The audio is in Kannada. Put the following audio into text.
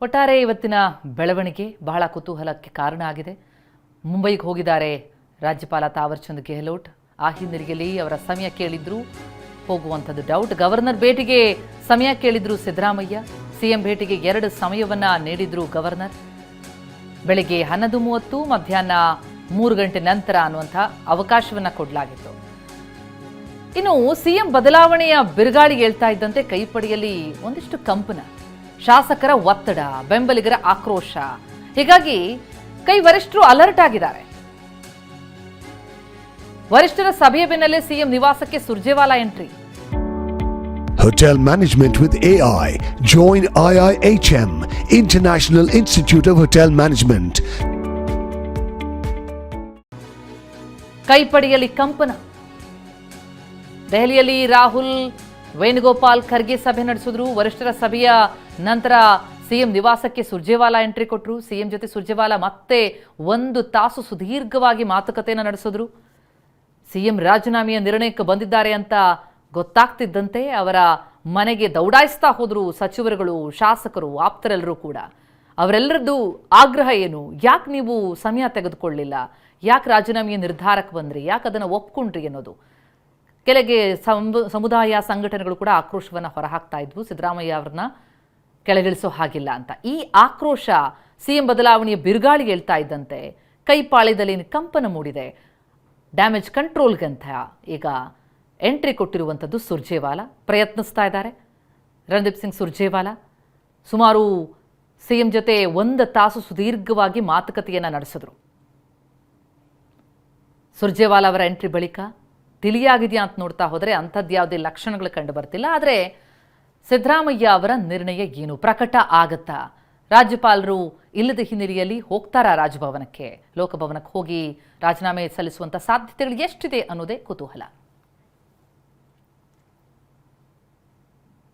ಒಟ್ಟಾರೆ ಇವತ್ತಿನ ಬೆಳವಣಿಗೆ ಬಹಳ ಕುತೂಹಲಕ್ಕೆ ಕಾರಣ ಆಗಿದೆ. ಮುಂಬೈಗೆ ಹೋಗಿದ್ದಾರೆ ರಾಜ್ಯಪಾಲ ತಾವರ್ ಚಂದ್ ಗೆಹ್ಲೋಟ್. ಆ ಹಿನ್ನೆಲೆಯಲ್ಲಿ ಅವರ ಸಮಯ ಕೇಳಿದ್ರು, ಹೋಗುವಂಥದ್ದು ಡೌಟ್. ಗವರ್ನರ್ ಭೇಟಿಗೆ ಸಮಯ ಕೇಳಿದ್ರು ಸಿದ್ದರಾಮಯ್ಯ. ಸಿಎಂ ಭೇಟಿಗೆ 2 ಸಮಯವನ್ನ ನೀಡಿದ್ರು ಗವರ್ನರ್. ಬೆಳಗ್ಗೆ 11:30, ಮಧ್ಯಾಹ್ನ 3 ಗಂಟೆ ನಂತರ ಅನ್ನುವಂಥ ಅವಕಾಶವನ್ನ ಕೊಡಲಾಗಿತ್ತು. ಇನ್ನು ಸಿಎಂ ಬದಲಾವಣೆಯ ಬಿರುಗಾಳಿ ಹೇಳ್ತಾ ಇದ್ದಂತೆ ಕೈಪಡಿಯಲ್ಲಿ ಒಂದಿಷ್ಟು ಕಂಪನ, ಶಾಸಕರ ಒತ್ತಡ, ಬೆಂಬಲಿಗರ ಆಕ್ರೋಶ. ಹೀಗಾಗಿ ಕೈ ವರಿಷ್ಠರು ಅಲರ್ಟ್ ಆಗಿದ್ದಾರೆ. ವರಿಷ್ಠರ ಸಭೆಯ ಬೆನ್ನಲ್ಲೇ ಸಿಎಂ ನಿವಾಸಕ್ಕೆ Surjewala entry. Hotel Management with AI. Join IIHM, International Institute of Hotel Management. ಕೈಪಡಿಯಲ್ಲಿ ಕಂಪನ. ದೆಹಲಿಯಲ್ಲಿ ರಾಹುಲ್, ವೇಣುಗೋಪಾಲ್ ಖರ್ಗೆ ಸಭೆ ನಡೆಸಿದ್ರು. ವರಿಷ್ಠರ ಸಭೆಯ ನಂತರ ಸಿಎಂ ನಿವಾಸಕ್ಕೆ ಸುರ್ಜೇವಾಲಾ ಎಂಟ್ರಿ ಕೊಟ್ಟರು. ಸಿಎಂ ಜೊತೆ ಸುರ್ಜೇವಾಲಾ ಮತ್ತೆ 1 ತಾಸು ಸುದೀರ್ಘವಾಗಿ ಮಾತುಕತೆಯನ್ನು ನಡೆಸಿದ್ರು. ಸಿಎಂ ರಾಜೀನಾಮೆಯ ನಿರ್ಣಯಕ್ಕೆ ಬಂದಿದ್ದಾರೆ ಅಂತ ಗೊತ್ತಾಗ್ತಿದ್ದಂತೆ ಅವರ ಮನೆಗೆ ದೌಡಾಯಿಸ್ತಾ ಹೋದ್ರು ಸಚಿವರುಗಳು, ಶಾಸಕರು, ಆಪ್ತರೆಲ್ಲರೂ ಕೂಡ. ಅವರೆಲ್ಲರದ್ದು ಆಗ್ರಹ ಏನು? ಯಾಕೆ ನೀವು ಸಮಯ ತೆಗೆದುಕೊಳ್ಳಲಿಲ್ಲ? ಯಾಕೆ ರಾಜೀನಾಮೆಯ ನಿರ್ಧಾರಕ್ಕೆ ಬಂದ್ರಿ? ಯಾಕೆ ಅದನ್ನು ಒಪ್ಕೊಂಡ್ರಿ ಅನ್ನೋದು. ಕೆಳಗೆ ಸಮುದಾಯ ಸಂಘಟನೆಗಳು ಕೂಡ ಆಕ್ರೋಶವನ್ನು ಹೊರಹಾಕ್ತಾ ಇದ್ವು, ಸಿದ್ದರಾಮಯ್ಯ ಅವ್ರನ್ನ ಕೆಳಗಿಳಿಸೋ ಹಾಗಿಲ್ಲ ಅಂತ. ಈ ಆಕ್ರೋಶ ಸಿಎಂ ಬದಲಾವಣೆಯ ಬಿರುಗಾಳಿ ಹೇಳ್ತಾ ಇದ್ದಂತೆ ಕೈಪಾಳ್ಯದಲ್ಲಿ ಕಂಪನ ಮೂಡಿದೆ. ಡ್ಯಾಮೇಜ್ ಕಂಟ್ರೋಲ್ಗಂತ ಈಗ ಎಂಟ್ರಿ ಕೊಟ್ಟಿರುವಂಥದ್ದು ಸುರ್ಜೇವಾಲಾ. ಪ್ರಯತ್ನಿಸ್ತಾ ಇದ್ದಾರೆ ರಣದೀಪ್ ಸಿಂಗ್ ಸುರ್ಜೇವಾಲಾ. ಸುಮಾರು ಸಿಎಂ ಜೊತೆ 1 ತಾಸು ಸುದೀರ್ಘವಾಗಿ ಮಾತುಕತೆಯನ್ನು ನಡೆಸಿದ್ರು. ಸುರ್ಜೇವಾಲಾ ಅವರ ಎಂಟ್ರಿ ಬಳಿಕ ತಿಳಿಯಾಗಿದೆಯಾ ಅಂತ ನೋಡ್ತಾ ಹೋದರೆ ಅಂಥದ್ದು ಯಾವುದೇ ಲಕ್ಷಣಗಳು ಕಂಡು ಬರ್ತಿಲ್ಲ. ಆದರೆ ಸಿದ್ದರಾಮಯ್ಯ ಅವರ ನಿರ್ಣಯ ಏನು ಪ್ರಕಟ ಆಗತ್ತಾ? ರಾಜ್ಯಪಾಲರು ಇಲ್ಲದ ಹಿನ್ನೆಲೆಯಲ್ಲಿ ಹೋಗ್ತಾರಾ ರಾಜಭವನಕ್ಕೆ, ಲೋಕಭವನಕ್ಕೆ ಹೋಗಿ ರಾಜೀನಾಮೆ ಸಲ್ಲಿಸುವಂಥ ಸಾಧ್ಯತೆಗಳು ಎಷ್ಟಿದೆ ಅನ್ನೋದೇ ಕುತೂಹಲ.